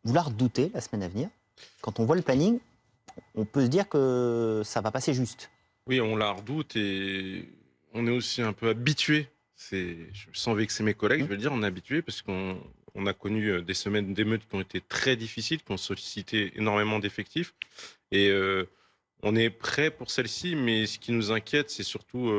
Vous la redoutez la semaine à venir? Quand on voit le planning, on peut se dire que ça va passer juste. Oui, on la redoute et on est aussi un peu habitué. Sans vexer mes collègues, Mmh. je veux dire, on est habitué parce qu'on a connu des semaines d'émeutes qui ont été très difficiles, qui ont sollicité énormément d'effectifs. Et on est prêt pour celle-ci, mais ce qui nous inquiète, c'est surtout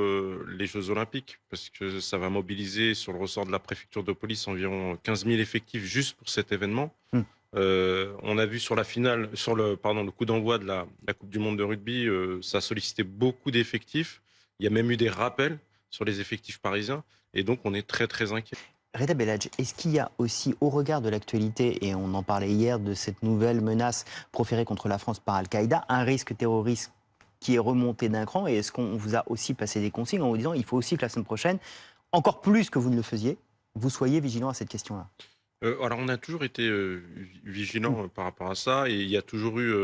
les Jeux Olympiques, parce que ça va mobiliser sur le ressort de la préfecture de police environ 15 000 effectifs juste pour cet événement. Mmh. On a vu sur la finale, le coup d'envoi de la Coupe du monde de rugby, ça a sollicité beaucoup d'effectifs. Il y a même eu des rappels sur les effectifs parisiens, et donc on est très très inquiet. Reda Belladj, est-ce qu'il y a aussi, au regard de l'actualité, et on en parlait hier de cette nouvelle menace proférée contre la France par Al-Qaïda, un risque terroriste qui est remonté d'un cran? Et est-ce qu'on vous a aussi passé des consignes en vous disant il faut aussi que la semaine prochaine, encore plus que vous ne le faisiez, vous soyez vigilant à cette question-là? Alors on a toujours été Mmh. vigilants par rapport à ça, et il y a toujours eu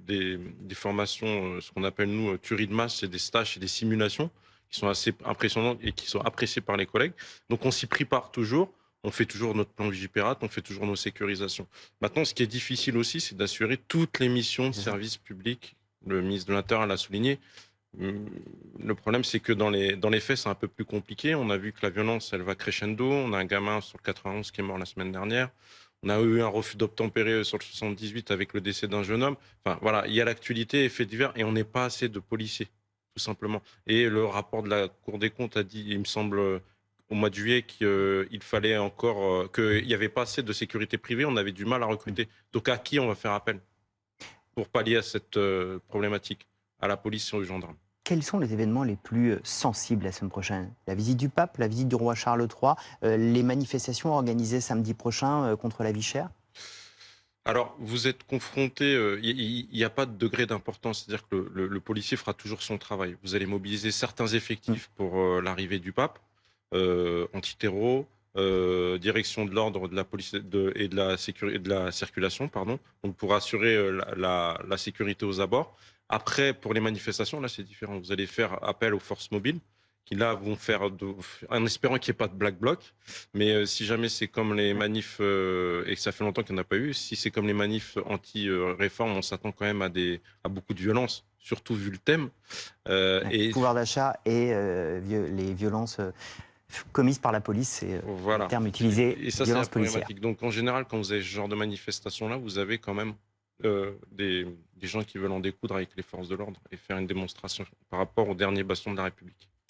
des formations, ce qu'on appelle nous tuerie de masse, c'est des stages et des simulations qui sont assez impressionnantes et qui sont appréciées par les collègues. Donc on s'y prépare toujours, on fait toujours notre plan Vigipirate, on fait toujours nos sécurisations. Maintenant, ce qui est difficile aussi, c'est d'assurer toutes les missions de C'est ça. service public. Le ministre de l'Intérieur l'a souligné. Mmh, le problème, c'est que dans les faits, c'est un peu plus compliqué. On a vu que la violence, elle va crescendo. On a un gamin sur le 91 qui est mort la semaine dernière. On a eu un refus d'obtempérer sur le 78 avec le décès d'un jeune homme. Enfin, voilà, il y a l'actualité et faits divers, et on n'est pas assez de policiers, tout simplement. Et le rapport de la Cour des comptes a dit, il me semble, au mois de juillet, qu'il fallait encore, qu'il n'y avait pas assez de sécurité privée. On avait du mal à Mmh. recruter. Donc, à qui on va faire appel pour pallier à cette problématique? À la police et aux gendarmes. Quels sont les événements les plus sensibles la semaine prochaine? La visite du pape, la visite du roi Charles III, les manifestations organisées samedi prochain contre la vie chère? Alors, vous êtes confronté, il y a pas de degré d'importance. C'est-à-dire que le policier fera toujours son travail. Vous allez mobiliser certains Mmh. effectifs pour, l'arrivée du pape, antiterreau, direction de l'ordre, de la police et de la circulation, pardon, donc pour assurer, la sécurité aux abords. Après, pour les manifestations, là, c'est différent. Vous allez faire appel aux forces mobiles qui, là, vont faire en espérant qu'il y ait pas de black bloc. Mais si jamais c'est comme les Ouais. manifs, et que ça fait longtemps qu'il n'y en a pas eu, si c'est comme les manifs anti-réforme, on s'attend quand même à beaucoup de violence, surtout vu le thème. Ouais. Et Pouvoir d'achat et les violences commises par la police, c'est le voilà. terme utilisé, Et ça, c'est la violence policière. problématique. Donc en général, quand vous avez ce genre de manifestation-là, vous avez quand même des gens qui veulent en découdre avec les forces de l'ordre et faire une démonstration par rapport au dernier bastion de la République.